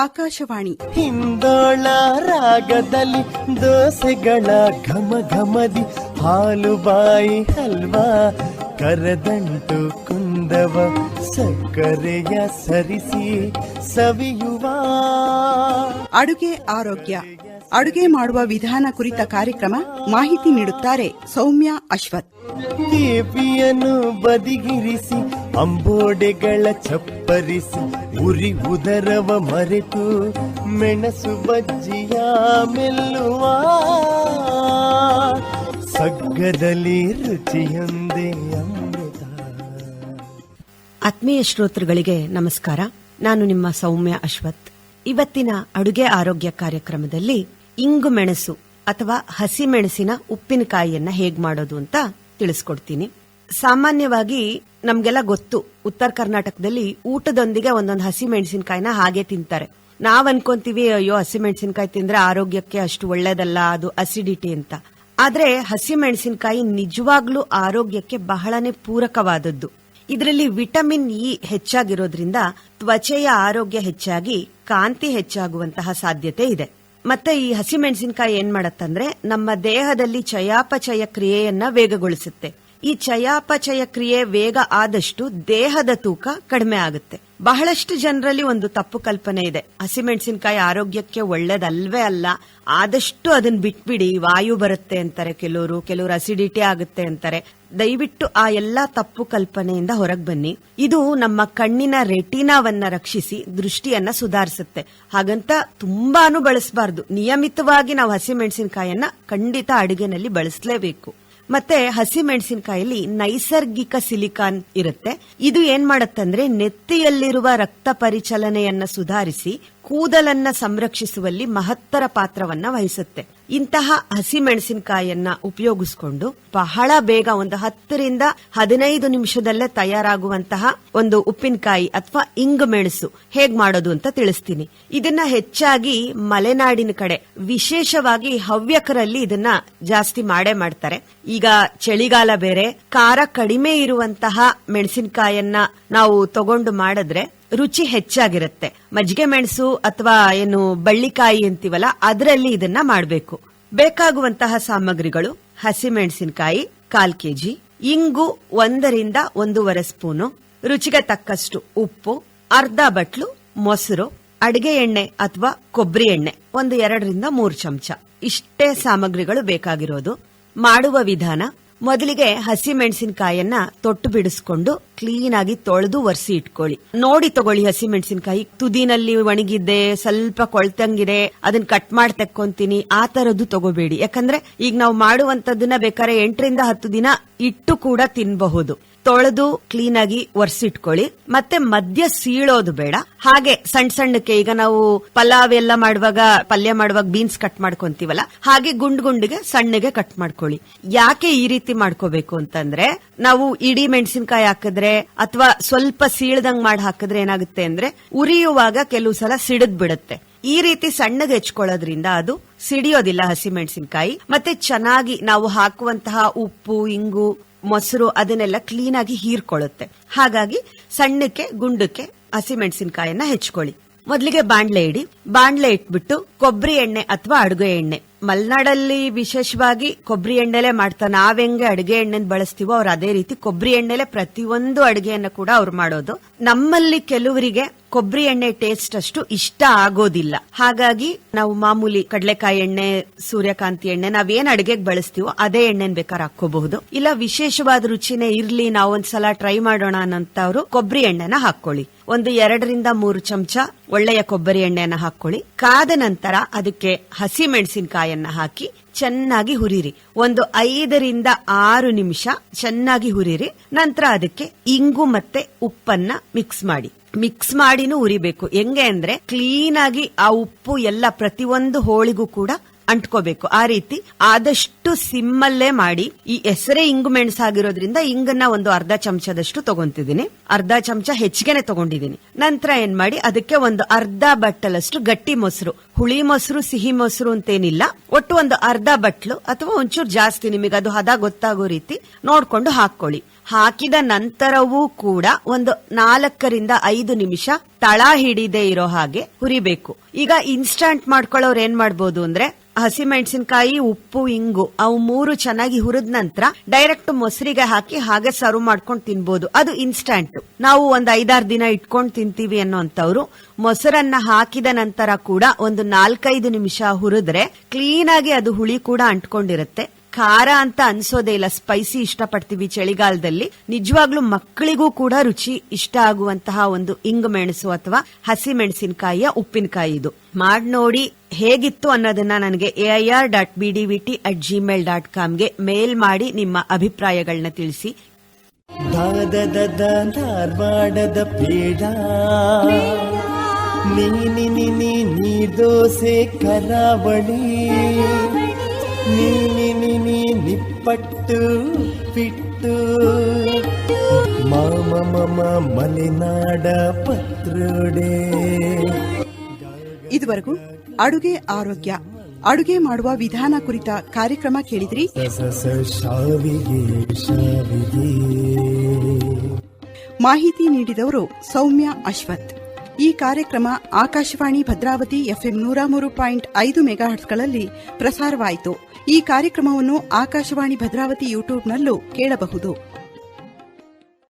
ಆಕಾಶವಾಣಿ ಹಿಂದೋಳ ರಾಗದಲ್ಲಿ ದೋಸೆಗಳ ಘಮ ಘಮದಿ ಹಾಲುಬಾಯಿ ಹಲ್ವಾ ಕರದಂಟು ಕುಂದವ ಸಕ್ಕರೆಯ ಸರಿಸಿ ಸವಿಯುವ ಅಡುಗೆ ಆರೋಗ್ಯ. ಅಡುಗೆ ಮಾಡುವ ವಿಧಾನ ಕುರಿತ ಕಾರ್ಯಕ್ರಮ ಮಾಹಿತಿ ನೀಡುತ್ತಾರೆ ಸೌಮ್ಯ ಅಶ್ವಥ್. ದೇವಿಯನ್ನು ಬದಿಗಿರಿಸಿ ಅಂಬೋಡೆಗಳ ಚಪ್ಪರಿಸಿ ಉರಿ ಉದರವ ಮರೆತು ಮೆಣಸು ಬಜ್ಜಿಯ ಮೆಲ್ಲುವ ಸಗ್ಗದಲ್ಲಿ ರುಚಿಯೊಂದೇ ಅಮೃತ. ಆತ್ಮೀಯ ಶ್ರೋತೃಗಳಿಗೆ ನಮಸ್ಕಾರ. ನಾನು ನಿಮ್ಮ ಸೌಮ್ಯ ಅಶ್ವಥ್. ಇವತ್ತಿನ ಅಡುಗೆ ಆರೋಗ್ಯ ಕಾರ್ಯಕ್ರಮದಲ್ಲಿ ಇಂಗು ಮೆಣಸು ಅಥವಾ ಹಸಿ ಮೆಣಸಿನ ಉಪ್ಪಿನಕಾಯಿಯನ್ನ ಹೇಗ್ ಮಾಡೋದು ಅಂತ ತಿಳಿಸ್ಕೊಡ್ತೀನಿ. ಸಾಮಾನ್ಯವಾಗಿ ನಮ್ಗೆಲ್ಲ ಗೊತ್ತು, ಉತ್ತರ ಕರ್ನಾಟಕದಲ್ಲಿ ಊಟದೊಂದಿಗೆ ಒಂದೊಂದು ಹಸಿ ಮೆಣಸಿನಕಾಯಿನ ಹಾಗೆ ತಿಂತಾರೆ. ನಾವ್ ಅನ್ಕೊಂತೀವಿ, ಅಯ್ಯೋ ಹಸಿ ಮೆಣಸಿನಕಾಯಿ ತಿಂದ್ರೆ ಆರೋಗ್ಯಕ್ಕೆ ಅಷ್ಟು ಒಳ್ಳೇದಲ್ಲ, ಅದು ಅಸಿಡಿಟಿ ಅಂತ. ಆದ್ರೆ ಹಸಿ ಮೆಣಸಿನಕಾಯಿ ನಿಜವಾಗ್ಲೂ ಆರೋಗ್ಯಕ್ಕೆ ಬಹಳನೇ ಪೂರಕವಾದದ್ದು. ಇದರಲ್ಲಿ ವಿಟಮಿನ್ ಇ ಹೆಚ್ಚಾಗಿರೋದ್ರಿಂದ ತ್ವಚೆಯ ಆರೋಗ್ಯ ಹೆಚ್ಚಾಗಿ ಕಾಂತಿ ಹೆಚ್ಚಾಗುವಂತಹ ಸಾಧ್ಯತೆ ಇದೆ. ಮತ್ತೆ ಈ ಹಸಿ ಮೆಣಸಿನಕಾಯಿ ಏನ್ ಮಾಡತ್ತಂದ್ರೆ ನಮ್ಮ ದೇಹದಲ್ಲಿ ಚಯಾಪಚಯ ಕ್ರಿಯೆಯನ್ನ ವೇಗಗೊಳಿಸುತ್ತೆ. ಈ ಚಯಾಪಚಯ ಕ್ರಿಯೆ ವೇಗ ಆದಷ್ಟು ದೇಹದ ತೂಕ ಕಡಿಮೆ ಆಗುತ್ತೆ. ಬಹಳಷ್ಟು ಜನರಲ್ಲಿ ಒಂದು ತಪ್ಪು ಕಲ್ಪನೆ ಇದೆ, ಹಸಿಮೆಣಸಿನಕಾಯಿ ಆರೋಗ್ಯಕ್ಕೆ ಒಳ್ಳೇದಲ್ವೇ ಅಲ್ಲ, ಆದಷ್ಟು ಅದನ್ನ ಬಿಟ್ಬಿಡಿ, ವಾಯು ಬರುತ್ತೆ ಅಂತಾರೆ ಕೆಲವರು ಅಸಿಡಿಟಿ ಆಗುತ್ತೆ ಅಂತಾರೆ. ದಯವಿಟ್ಟು ಆ ಎಲ್ಲಾ ತಪ್ಪು ಕಲ್ಪನೆಯಿಂದ ಹೊರಗೆ ಬನ್ನಿ. ಇದು ನಮ್ಮ ಕಣ್ಣಿನ ರೆಟಿನಾವನ್ನ ರಕ್ಷಿಸಿ ದೃಷ್ಟಿಯನ್ನ ಸುಧಾರಿಸುತ್ತೆ. ಹಾಗಂತ ತುಂಬಾನು ಬಳಸಬಾರದು. ನಿಯಮಿತವಾಗಿ ನಾವು ಹಸಿಮೆಣಸಿನಕಾಯನ್ನ ಖಂಡಿತ ಅಡುಗೆನಲ್ಲಿ ಬಳಸಲೇಬೇಕು. ಮತ್ತೆ ಹಸಿ ಮೆಣಸಿನಕಾಯಲ್ಲಿ ನೈಸರ್ಗಿಕ ಸಿಲಿಕಾನ್ ಇರುತ್ತೆ. ಇದು ಏನ್ ಮಾಡತ್ತಂದ್ರೆ ನೆತ್ತಿಯಲ್ಲಿರುವ ರಕ್ತ ಪರಿಚಲನೆಯನ್ನ ಸುಧಾರಿಸಿ ಕೂದಲನ್ನ ಸಂರಕ್ಷಿಸುವಲ್ಲಿ ಮಹತ್ತರ ಪಾತ್ರವನ್ನ ವಹಿಸುತ್ತೆ. ಇಂತಹ ಹಸಿ ಮೆಣಸಿನಕಾಯನ್ನ ಉಪಯೋಗಿಸಿಕೊಂಡು ಬಹಳ ಬೇಗ ಒಂದು 10 ರಿಂದ 15 ನಿಮಿಷದಲ್ಲೇ ತಯಾರಾಗುವಂತಹ ಒಂದು ಉಪ್ಪಿನಕಾಯಿ ಅಥವಾ ಇಂಗು ಮೆಣಸು ಹೇಗ್ ಮಾಡೋದು ಅಂತ ತಿಳಿಸ್ತೀನಿ. ಇದನ್ನ ಹೆಚ್ಚಾಗಿ ಮಲೆನಾಡಿನ ಕಡೆ, ವಿಶೇಷವಾಗಿ ಹವ್ಯಕರಲ್ಲಿ ಇದನ್ನ ಜಾಸ್ತಿ ಮಾಡೇ ಮಾಡ್ತಾರೆ. ಈಗ ಚಳಿಗಾಲ ಬೇರೆ, ಖಾರ ಕಡಿಮೆ ಇರುವಂತಹ ಮೆಣಸಿನಕಾಯನ್ನ ನಾವು ತಗೊಂಡು ಮಾಡಿದ್ರೆ ರುಚಿ ಹೆಚ್ಚಾಗಿರುತ್ತೆ. ಮಜ್ಜಿಗೆ ಮೆಣಸು ಅಥವಾ ಏನು ಬಳ್ಳಿಕಾಯಿ ಅಂತೀವಲ್ಲ, ಅದರಲ್ಲಿ ಇದನ್ನ ಮಾಡಬೇಕು. ಬೇಕಾಗುವಂತಹ ಸಾಮಗ್ರಿಗಳು: ಹಸಿ ಮೆಣಸಿನಕಾಯಿ 1/4 ಕೆಜಿ, ಇಂಗು 1 ರಿಂದ 1.5 ಸ್ಪೂನು, ರುಚಿಗೆ ತಕ್ಕಷ್ಟು ಉಪ್ಪು, ಅರ್ಧ ಬಟ್ಲು ಮೊಸರು, ಅಡಿಗೆ ಎಣ್ಣೆ ಅಥವಾ ಕೊಬ್ಬರಿ ಎಣ್ಣೆ 2 ರಿಂದ 3 ಚಮಚ. ಇಷ್ಟೇ ಸಾಮಗ್ರಿಗಳು ಬೇಕಾಗಿರೋದು. ಮಾಡುವ ವಿಧಾನ: ಮೊದಲಿಗೆ ಹಸಿ ಮೆಣಸಿನಕಾಯನ್ನ ತೊಟ್ಟು ಬಿಡಿಸ್ಕೊಂಡು ಕ್ಲೀನ್ ಆಗಿ ತೊಳೆದು ಒರೆಸಿ ಇಟ್ಕೊಳ್ಳಿ. ನೋಡಿ ತಗೊಳ್ಳಿ, ಹಸಿ ಮೆಣಸಿನಕಾಯಿ ತುದಿನಲ್ಲಿ ಒಣಗಿದ್ದೆ, ಸ್ವಲ್ಪ ಕೊಳ್ತಂಗಿದೆ, ಅದನ್ನ ಕಟ್ ಮಾಡಿ ತೆಕ್ಕೊಂತೀನಿ, ಆ ತರದ್ದು ತಗೋಬೇಡಿ. ಯಾಕಂದ್ರೆ ಈಗ ನಾವು ಮಾಡುವಂತದ್ದನ್ನ ಬೇಕಾದ್ರೆ 8 ರಿಂದ 10 ದಿನ ಇಟ್ಟು ಕೂಡ ತಿನ್ನಬಹುದು. ತೊಳೆದು ಕ್ಲೀನ್ ಆಗಿ ಒರೆಸಿಟ್ಕೊಳ್ಳಿ. ಮತ್ತೆ ಮಧ್ಯ ಸೀಳೋದು ಬೇಡ. ಹಾಗೆ ಸಣ್ಣ ಸಣ್ಣಕ್ಕೆ, ಈಗ ನಾವು ಪಲಾವ್ ಎಲ್ಲ ಮಾಡುವಾಗ, ಪಲ್ಯ ಮಾಡುವಾಗ ಬೀನ್ಸ್ ಕಟ್ ಮಾಡ್ಕೊಂತೀವಲ್ಲ, ಹಾಗೆ ಗುಂಡಿಗೆ ಸಣ್ಣಗೆ ಕಟ್ ಮಾಡ್ಕೊಳ್ಳಿ. ಯಾಕೆ ಈ ರೀತಿ ಮಾಡ್ಕೋಬೇಕು ಅಂತಂದ್ರೆ, ನಾವು ಇಡೀ ಮೆಣಸಿನಕಾಯಿ ಹಾಕಿದ್ರೆ ಅಥವಾ ಸ್ವಲ್ಪ ಸೀಳ್ದಂಗ್ ಮಾಡಿ ಹಾಕಿದ್ರೆ ಏನಾಗುತ್ತೆ ಅಂದ್ರೆ, ಉರಿಯುವಾಗ ಕೆಲವು ಸಲ ಸಿಡಿದ್ ಬಿಡುತ್ತೆ. ಈ ರೀತಿ ಸಣ್ಣಗೆ ಹೆಚ್ಕೊಳ್ಳೋದ್ರಿಂದ ಅದು ಸಿಡಿಯೋದಿಲ್ಲ ಹಸಿ ಮೆಣಸಿನಕಾಯಿ. ಮತ್ತೆ ಚೆನ್ನಾಗಿ ನಾವು ಹಾಕುವಂತಹ ಉಪ್ಪು, ಇಂಗು, ಮೊಸರು ಅದನ್ನೆಲ್ಲ ಕ್ಲೀನ್ ಆಗಿ ಹೀರ್ಕೊಳ್ಳುತ್ತೆ. ಹಾಗಾಗಿ ಸಣ್ಣಕ್ಕೆ ಗುಂಡಕ್ಕೆ ಹಸಿ ಮೆಣಸಿನಕಾಯನ್ನ ಹೆಚ್ಕೊಳ್ಳಿ. ಮೊದಲಿಗೆ ಬಾಣ್ಲೆ ಇಡಿ. ಬಾಣ್ಲೆ ಇಟ್ಬಿಟ್ಟು ಕೊಬ್ಬರಿ ಎಣ್ಣೆ ಅಥವಾ ಅಡುಗೆ ಎಣ್ಣೆ, ಮಲೆನಾಡಲ್ಲಿ ವಿಶೇಷವಾಗಿ ಕೊಬ್ಬರಿ ಎಣ್ಣೆಲೆ ಮಾಡ್ತಾರೆ. ನಾವ್ ಹೆಂಗೆ ಅಡುಗೆ ಎಣ್ಣೆ ಬಳಸ್ತೀವೋ ಅವ್ರು ಅದೇ ರೀತಿ ಕೊಬ್ಬರಿ ಎಣ್ಣೆಲೆ ಪ್ರತಿಯೊಂದು ಅಡುಗೆಯನ್ನ ಕೂಡ ಅವ್ರು ಮಾಡೋದು. ನಮ್ಮಲ್ಲಿ ಕೆಲವರಿಗೆ ಕೊಬ್ಬರಿ ಎಣ್ಣೆ ಟೇಸ್ಟ್ ಅಷ್ಟು ಇಷ್ಟ ಆಗೋದಿಲ್ಲ. ಹಾಗಾಗಿ ನಾವು ಮಾಮೂಲಿ ಕಡಲೆಕಾಯಿ ಎಣ್ಣೆ, ಸೂರ್ಯಕಾಂತಿ ಎಣ್ಣೆ, ನಾವೇನ್ ಅಡುಗೆಗೆ ಬಳಸ್ತೀವೋ ಅದೇ ಎಣ್ಣೆನ್ ಬೇಕಾದ್ರೆ ಹಾಕೋಬಹುದು. ಇಲ್ಲ ವಿಶೇಷವಾದ ರುಚಿನೇ ಇರ್ಲಿ, ನಾವೊಂದ್ಸಲ ಟ್ರೈ ಮಾಡೋಣ ಅನ್ನೋಂತವ್ರು ಕೊಬ್ಬರಿ ಎಣ್ಣೆನ ಹಾಕೊಳ್ಳಿ. 2 ರಿಂದ 3 ಚಮಚ ಒಳ್ಳೆಯ ಕೊಬ್ಬರಿ ಎಣ್ಣೆಯನ್ನ ಹಾಕೊಳ್ಳಿ. ಕಾದ ನಂತರ ಅದಕ್ಕೆ ಹಸಿ ಮೆಣಸಿನಕಾಯನ್ನ ಹಾಕಿ ಚೆನ್ನಾಗಿ ಹುರಿರಿ. 5 ರಿಂದ 6 ನಿಮಿಷ ಚೆನ್ನಾಗಿ ಹುರಿರಿ. ನಂತರ ಅದಕ್ಕೆ ಇಂಗು ಮತ್ತೆ ಉಪ್ಪನ್ನ ಮಿಕ್ಸ್ ಮಾಡಿನೂ ಉರಿಬೇಕು. ಹೆಂಗೆ ಅಂದ್ರೆ ಕ್ಲೀನ್ ಆಗಿ ಆ ಉಪ್ಪು ಎಲ್ಲ ಪ್ರತಿಯೊಂದು ಹೋಳಿಗೂ ಕೂಡ ಅಂಟ್ಕೋಬೇಕು. ಆ ರೀತಿ ಆದಷ್ಟು ಸಿಮ್ಮಲ್ಲೇ ಮಾಡಿ. ಈ ಹೆಸರೇ ಇಂಗು ಮೆಣಸಾಗಿರೋದ್ರಿಂದ ಇಂಗನ್ನ ಒಂದು ಅರ್ಧ ಚಮಚದಷ್ಟು ತಗೊಂತಿದ್ದೀನಿ. ಅರ್ಧ ಚಮಚ ಹೆಚ್ಚಿಗೆನೆ ತಗೊಂಡಿದ್ದೀನಿ. ನಂತರ ಏನ್ ಮಾಡಿ, ಅದಕ್ಕೆ ಒಂದು ಅರ್ಧ ಬಟ್ಟಲಷ್ಟು ಗಟ್ಟಿ ಮೊಸರು, ಹುಳಿ ಮೊಸರು ಸಿಹಿ ಮೊಸರು ಅಂತೇನಿಲ್ಲ, ಒಟ್ಟು ಒಂದು ಅರ್ಧ ಬಟ್ಲು ಅಥವಾ ಒಂಚೂರು ಜಾಸ್ತಿ, ನಿಮಗೆ ಅದು ಹದ ಗೊತ್ತಾಗೋ ರೀತಿ ನೋಡ್ಕೊಂಡು ಹಾಕೊಳ್ಳಿ. ಹಾಕಿದ ನಂತರವೂ ಕೂಡ ಒಂದು 4-5 ನಿಮಿಷ ತಳ ಹಿಡಿದೇ ಇರೋ ಹಾಗೆ ಹುರಿಬೇಕು. ಈಗ ಇನ್ಸ್ಟಂಟ್ ಮಾಡ್ಕೊಳ್ಳೋರು ಏನ್ ಮಾಡ್ಬೋದು ಅಂದ್ರೆ ಹಸಿಮೆಣಸಿನಕಾಯಿ, ಉಪ್ಪು, ಇಂಗು ಅವು 3 ಚೆನ್ನಾಗಿ ಹುರಿದ ನಂತರ ಡೈರೆಕ್ಟ್ ಮೊಸರಿಗೆ ಹಾಕಿ ಹಾಗೆ ಸರ್ವ್ ಮಾಡ್ಕೊಂಡು ತಿನ್ಬೋದು. ಅದು ಇನ್ಸ್ಟಂಟ್. ನಾವು ಒಂದ್ 5-6 ದಿನ ಇಟ್ಕೊಂಡು ತಿಂತೀವಿ ಅನ್ನೋಂಥವ್ರು ಮೊಸರನ್ನ ಹಾಕಿದ ನಂತರ ಕೂಡ ಒಂದು 4-5 ನಿಮಿಷ ಹುರಿದ್ರೆ ಕ್ಲೀನ್ ಆಗಿ ಅದು ಹುಳಿ ಕೂಡ ಅಂಟ್ಕೊಂಡಿರುತ್ತೆ. ಖಾರ ಅಂತ ಅನ್ಸೋದೇ ಇಲ್ಲ. ಸ್ಪೈಸಿ ಇಷ್ಟಪಡ್ತೀವಿ ಚಳಿಗಾಲದಲ್ಲಿ. ನಿಜವಾಗ್ಲೂ ಮಕ್ಕಳಿಗೂ ಕೂಡ ರುಚಿ ಇಷ್ಟ ಆಗುವಂತಹ ಒಂದು ಇಂಗು ಮೆಣಸು ಅಥವಾ ಹಸಿ ಮೆಣಸಿನಕಾಯಿಯ ಉಪ್ಪಿನಕಾಯಿ ಇದು. ಮಾಡ್ ನೋಡಿ ಹೇಗಿತ್ತು ಅನ್ನೋದನ್ನ ನನಗೆ air.bdvt@gmail.com ಗೆ ಮೇಲ್ ಮಾಡಿ ನಿಮ್ಮ ಅಭಿಪ್ರಾಯಗಳನ್ನ ತಿಳಿಸಿ. ಧಾರವಾಡದ ಪೇಡ, ನೀ ದೋಸೆ ಕರಾವಳಿ, ನೀ ನಿಪ್ಪಟ್ಟು ಪಿಟ್ಟು, ಮಾಮ ಮಲೆನಾಡ ಪತ್ರೊಡೆ. ಇದುವರೆಗೂ ಅಡುಗೆ ಆರೋಗ್ಯ, ಅಡುಗೆ ಮಾಡುವ ವಿಧಾನ ಕುರಿತ ಕಾರ್ಯಕ್ರಮ ಕೇಳಿದ್ರಿ. ಮಾಹಿತಿ ನೀಡಿದವರು ಸೌಮ್ಯ ಅಶ್ವಥ್. ಈ ಕಾರ್ಯಕ್ರಮ ಆಕಾಶವಾಣಿ ಭದ್ರಾವತಿ FM 103.5 ಮೆಗಾಹರ್ಟ್ಸ್ಗಳಲ್ಲಿ ಪ್ರಸಾರವಾಯಿತು. ಈ ಕಾರ್ಯಕ್ರಮವನ್ನು ಆಕಾಶವಾಣಿ ಭದ್ರಾವತಿ ಯೂಟ್ಯೂಬ್ನಲ್ಲೂ ಕೇಳಬಹುದು.